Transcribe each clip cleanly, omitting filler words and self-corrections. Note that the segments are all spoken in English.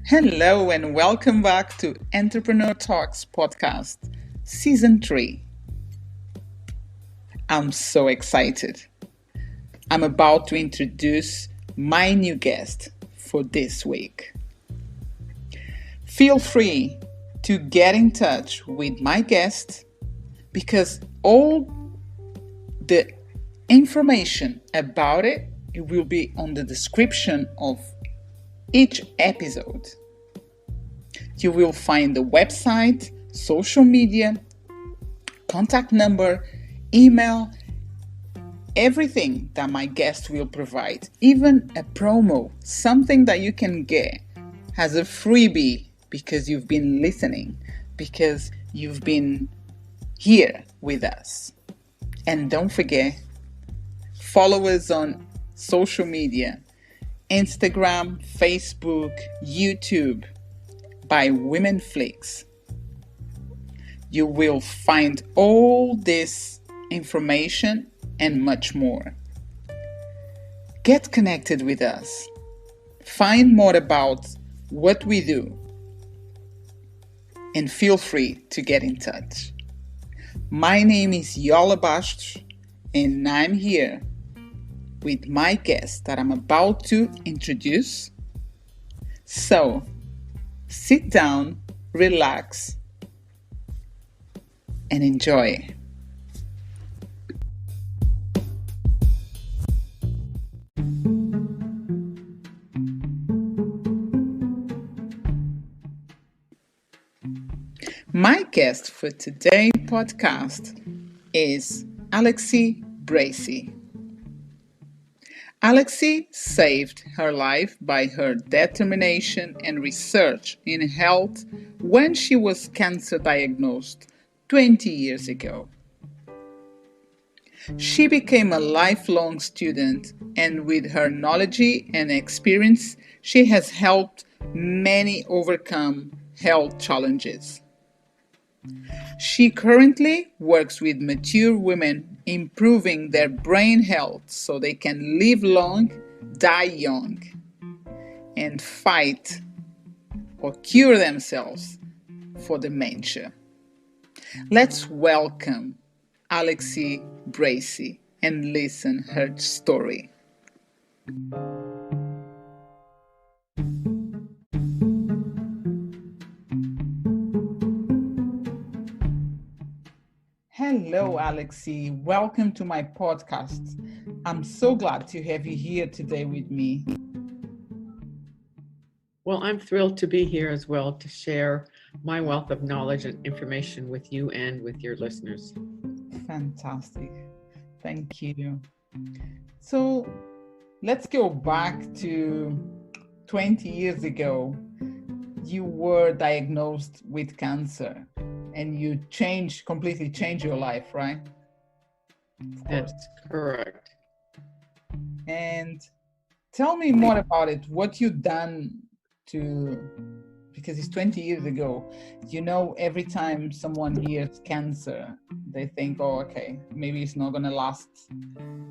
Hello and welcome back to Entrepreneur Talks podcast, season 3. I'm so excited. I'm about to introduce my new guest for this week. Feel free to get in touch with my guest because all the information about it will be on the description of each episode. You will find the website, social media, contact number, email, everything that my guest will provide, even a promo, something that you can get as a freebie because you've been listening, because you've been here with us. And don't forget, follow us on social media, Instagram, Facebook, YouTube by Women Flix. You will find all this information and much more. Get connected with us. Find more about what we do. And feel free to get in touch. My name is Yola Bastos, and I'm here with my guest that I'm about to introduce. So, sit down, relax, and enjoy. My guest for today's podcast is Alexi Bracey. Alexi saved her life by her determination and research in health when she was cancer diagnosed 20 years ago. She became a lifelong student, and with her knowledge and experience, she has helped many overcome health challenges. She currently works with mature women improving their brain health so they can live long, die young, and fight or cure themselves for dementia. Let's welcome Alexi Bracey and listen her story. Hello, Alexi. Welcome to my podcast. I'm so glad to have you here today with me. Well, I'm thrilled to be here as well to share my wealth of knowledge and information with you and with your listeners. Fantastic. Thank you. So let's go back to 20 years ago. You were diagnosed with cancer and you completely changed your life, right? That's correct. And tell me more about it, what you've done because it's 20 years ago. Every time someone hears cancer, they think, oh, okay, maybe it's not going to last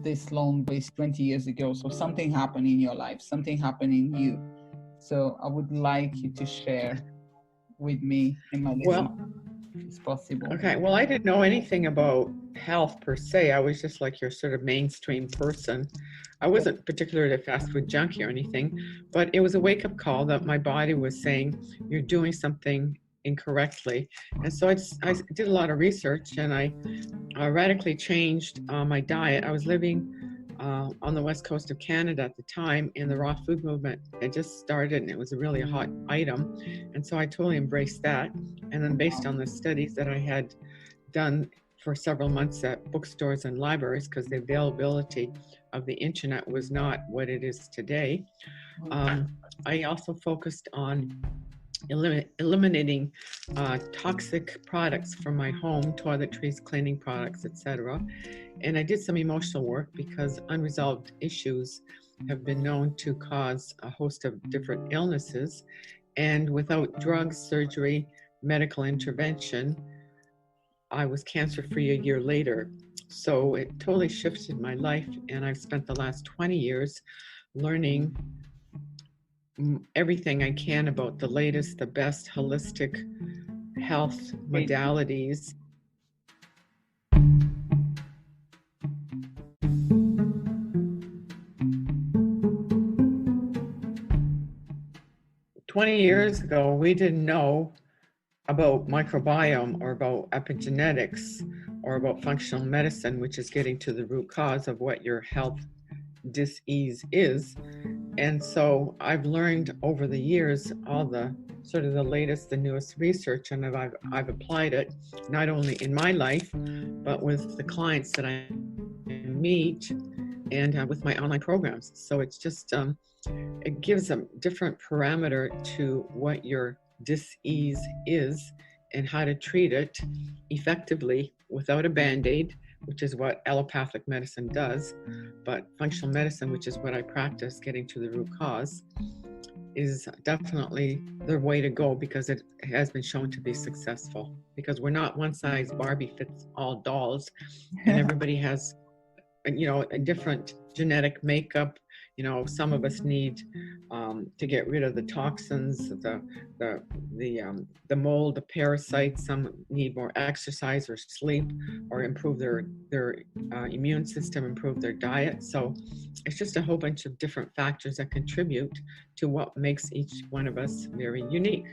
this long, but it's 20 years ago. So something happened in your life, something happened in you. So I would like you to share with me and my listeners if it's possible. Okay. Well, I didn't know anything about health per se. I was just like your sort of mainstream person. I wasn't particularly a fast food junkie or anything, but it was a wake-up call that my body was saying, you're doing something incorrectly. And so I did a lot of research and I radically changed my diet. I was living on the west coast of Canada at the time, and the raw food movement had just started, and it was really a hot item. And so I totally embraced that. And then based on the studies that I had done for several months at bookstores and libraries, because the availability of the internet was not what it is today, I also focused on eliminating toxic products from my home, toiletries, cleaning products, etc. And I did some emotional work because unresolved issues have been known to cause a host of different illnesses. And without drugs, surgery, medical intervention, I was cancer-free a year later. So it totally shifted my life. And I've spent the last 20 years learning everything I can about the latest, the best holistic health modalities. "20 years ago, we didn't know about microbiome or about epigenetics or about functional medicine, which is getting to the root cause of what your health dis-ease is. And so I've learned over the years all the sort of the latest, the newest research, and I've applied it not only in my life, but with the clients that I meet and with my online programs. So it's just, it gives a different parameter to what your dis-ease is and how to treat it effectively without a Band-Aid, which is what allopathic medicine does. But functional medicine, which is what I practice, getting to the root cause, is definitely the way to go, because it has been shown to be successful. Because we're not one size Barbie fits all dolls, and everybody has, a different genetic makeup. Some of us need to get rid of the toxins, the mold, the parasites. Some need more exercise or sleep, or improve their immune system, improve their diet. So it's just a whole bunch of different factors that contribute to what makes each one of us very unique.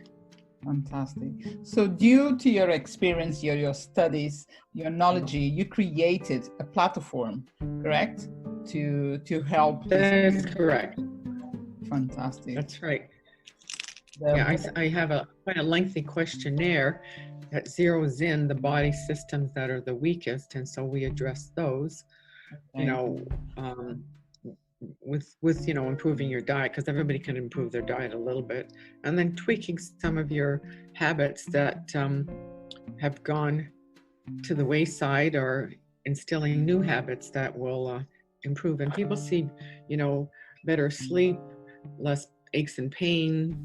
Fantastic. So due to your experience, your studies, your knowledge, you created a platform, correct? To help. That is correct. Fantastic. That's right. I have quite a lengthy questionnaire that zeroes in the body systems that are the weakest, and so we address those. With improving your diet, because everybody can improve their diet a little bit, and then tweaking some of your habits that have gone to the wayside, or instilling new habits that will improve. And people see, better sleep, less aches and pain,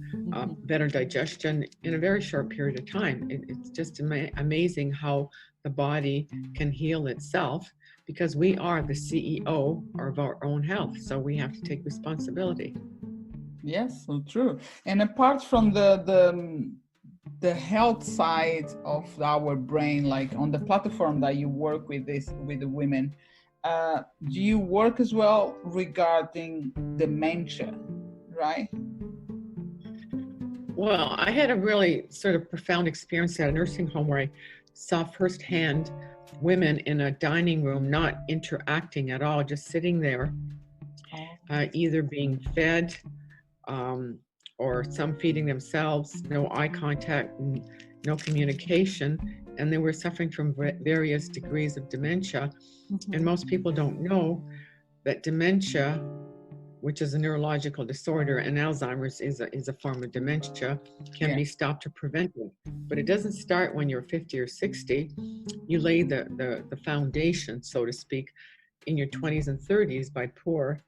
better digestion in a very short period of time. It's just amazing how the body can heal itself, because we are the CEO of our own health. So we have to take responsibility. Yes, so true. And apart from the health side of our brain, like on the platform that you work with the women, do you work as well regarding dementia, right? Well, I had a really sort of profound experience at a nursing home where I saw firsthand women in a dining room not interacting at all, just sitting there, either being fed or some feeding themselves, no eye contact, no communication, and they were suffering from various degrees of dementia. And most people don't know that dementia, which is a neurological disorder, and Alzheimer's is a form of dementia, can be stopped or prevented. But it doesn't start when you're 50 or 60. You lay the foundation, so to speak, in your 20s and 30s by poor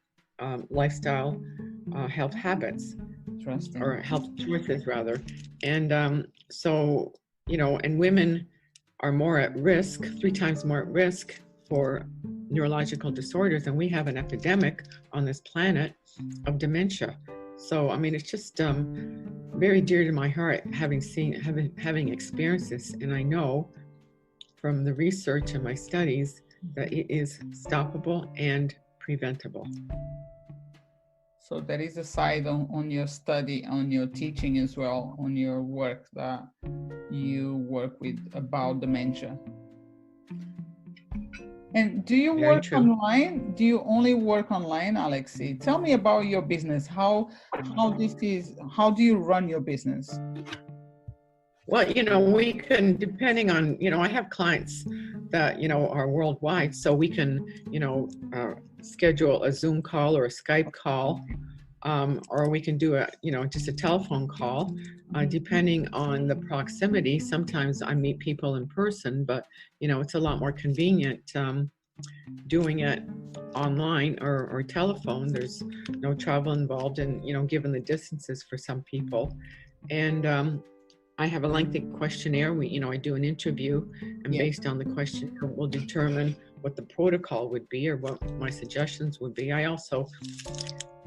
lifestyle health habits, or health choices rather. And so, and women are more at risk, 3 times more at risk for neurological disorders, and we have an epidemic on this planet of dementia. So I mean, it's just very dear to my heart, having experienced this, and I know from the research and my studies that it is stoppable and preventable. So there is a side on your study, on your teaching as well, on your work that you work with about dementia. And do you work online? Do you only work online, Alexi? Tell me about your business. How do you run your business? Well, we can, depending on, I have clients that, are worldwide, so we can, schedule a Zoom call or a Skype call, or we can do just a telephone call, depending on the proximity. Sometimes I meet people in person, but, it's a lot more convenient doing it online or telephone. There's no travel involved, and, given the distances for some people. And I have a lengthy questionnaire. I do an interview, and based on the questionnaire, we'll determine what the protocol would be or what my suggestions would be. I also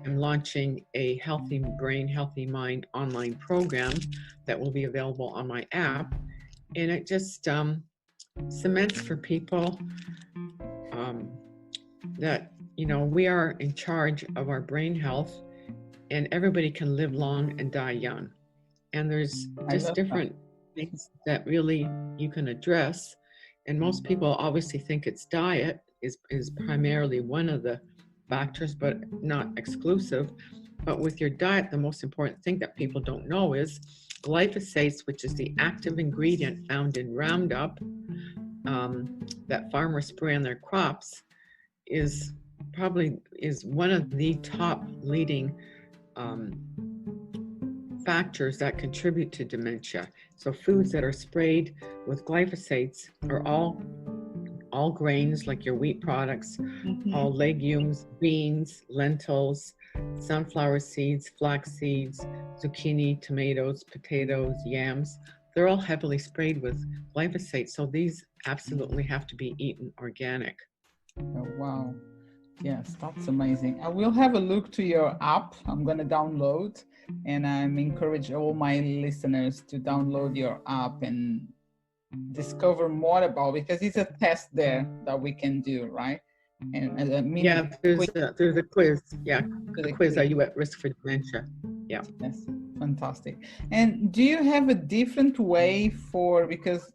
am launching a Healthy Brain, Healthy Mind online program that will be available on my app. And it just cements for people that, we are in charge of our brain health, and everybody can live long and die young. And there's just different things that really you can address. And most people obviously think it's diet is primarily one of the factors, but not exclusive. But with your diet, the most important thing that people don't know is glyphosate, which is the active ingredient found in Roundup that farmers spray on their crops, is one of the top leading factors that contribute to dementia. So foods that are sprayed with glyphosates are all grains, like your wheat products, all legumes, beans, lentils, sunflower seeds, flax seeds, zucchini, tomatoes, potatoes, yams. They're all heavily sprayed with glyphosate. So these absolutely have to be eaten organic. Oh, wow. Yes, that's amazing. I will have a look to your app. I'm going to download, and I'm encourage all my listeners to download your app and discover more about, because it's a test there that we can do, right? And there's a quiz. Yeah, the quiz. Are you at risk for dementia? Yeah. Yes, fantastic. And do you have a different way because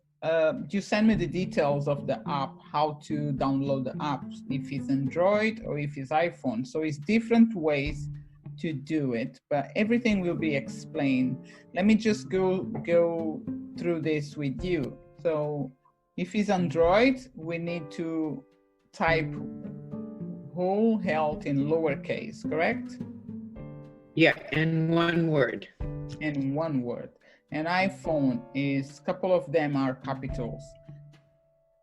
you send me the details of the app, how to download the app, if it's Android or if it's iPhone. So it's different ways to do it, but everything will be explained. Let me just go through this with you. So if it's Android, we need to type whole health in lowercase, correct? Yeah, in one word. In one word. And iPhone is, a couple of them are capitals.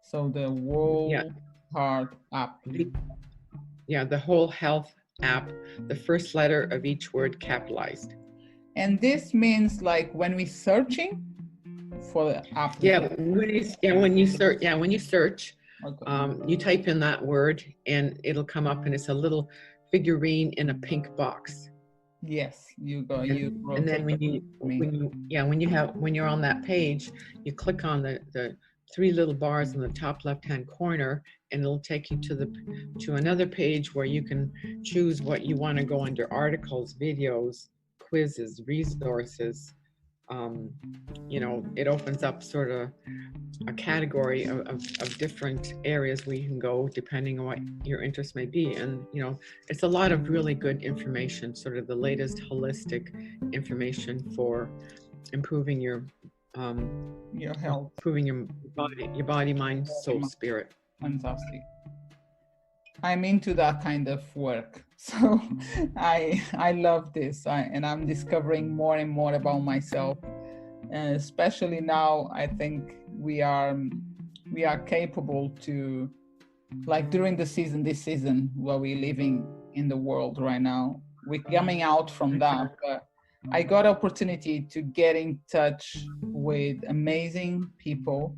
So the WholeHealth app. Yeah, the Whole Health app, the first letter of each word capitalized. And this means like when we're searching for the app. When you search, okay. You type in that word and it'll come up, and it's a little figurine in a pink box. Yes, and then when you're on that page, you click on the three little bars in the top left-hand corner, and it'll take you to another page where you can choose what you want to go under: articles, videos, quizzes, resources. It opens up sort of a category of different areas where you can go depending on what your interest may be. And it's a lot of really good information, sort of the latest holistic information for improving your health, improving your body, mind, soul, spirit. Fantastic. I'm into that kind of work, so I love this, and I'm discovering more and more about myself, especially now. I think we are capable to, like during this season where we're living in the world right now, we're coming out from that, but I got opportunity to get in touch with amazing people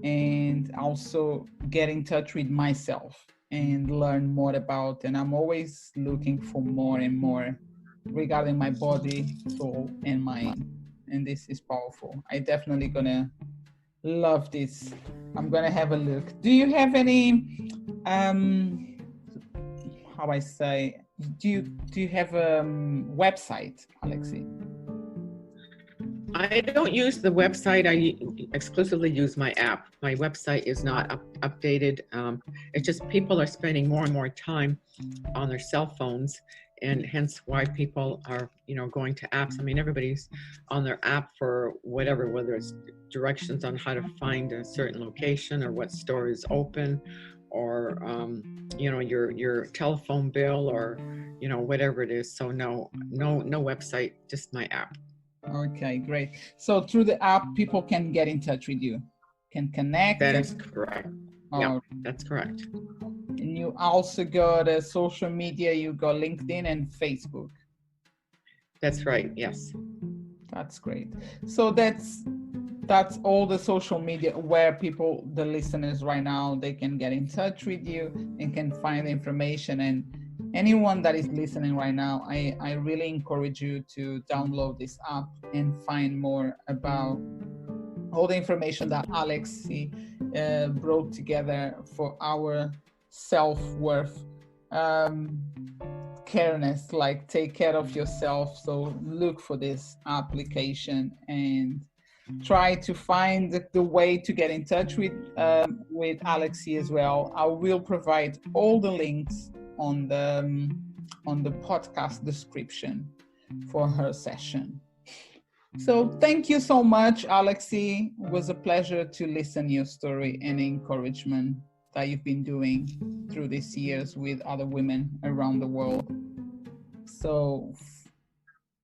and also get in touch with myself and learn more about, and I'm always looking for more and more regarding my body, soul, and mind. And this is powerful. I definitely gonna love this. I'm gonna have a look. Do you have any do you have a website, Alexi? I don't use the website. I exclusively use my app. My website is not updated. It's just people are spending more and more time on their cell phones, and hence why people are, going to apps. I mean, everybody's on their app for whatever, whether it's directions on how to find a certain location or what store is open, or your telephone bill, or whatever it is. So no website, just my app. Okay, great. So through the app, people can get in touch with you, can connect. That is correct. Yeah, that's correct. And you also got a social media. You got LinkedIn and Facebook. That's right. Yes. That's great. So that's that's all the social media where people, the listeners right now, they can get in touch with you and can find information. And anyone that is listening right now, I really encourage you to download this app and find more about all the information that Alexi brought together for our self-worth careness, like take care of yourself. So look for this application and try to find the way to get in touch with Alexi as well. I will provide all the links on the podcast description for her session. So thank you so much, Alexi. It was a pleasure to listen your story and encouragement that you've been doing through these years with other women around the world. So,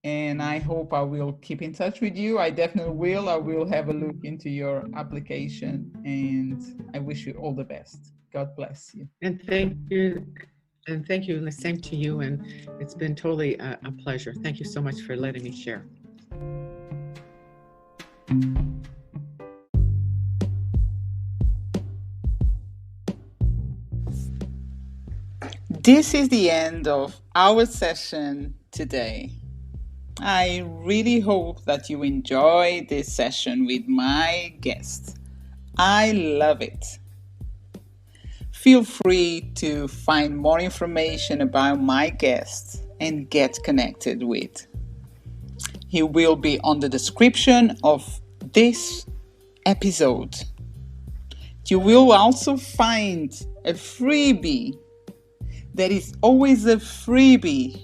and I hope I will keep in touch with you. I definitely will. I will have a look into your application, and I wish you all the best. God bless you. And thank you. And thank you. And the same to you. And it's been totally a pleasure. Thank you so much for letting me share. This is the end of our session today. I really hope that you enjoy this session with my guest. I love it. Feel free to find more information about my guest and get connected with. He will be on the description of this episode. You will also find a freebie. There is always a freebie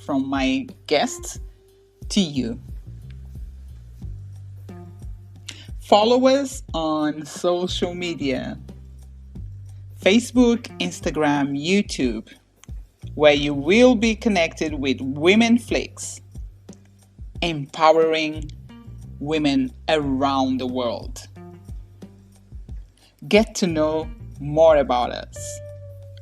from my guest to you. Follow us on social media, Facebook, Instagram, YouTube, where you will be connected with Women Flix, empowering women around the world. Get to know more about us.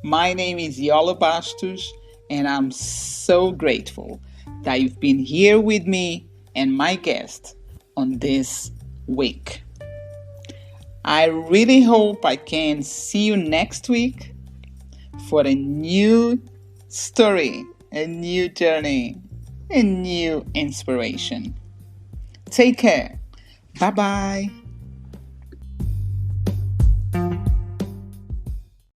My name is Yola Bastos, and I'm so grateful that you've been here with me and my guest on this week. I really hope I can see you next week for a new story, a new journey, a new inspiration. Take care. Bye-bye.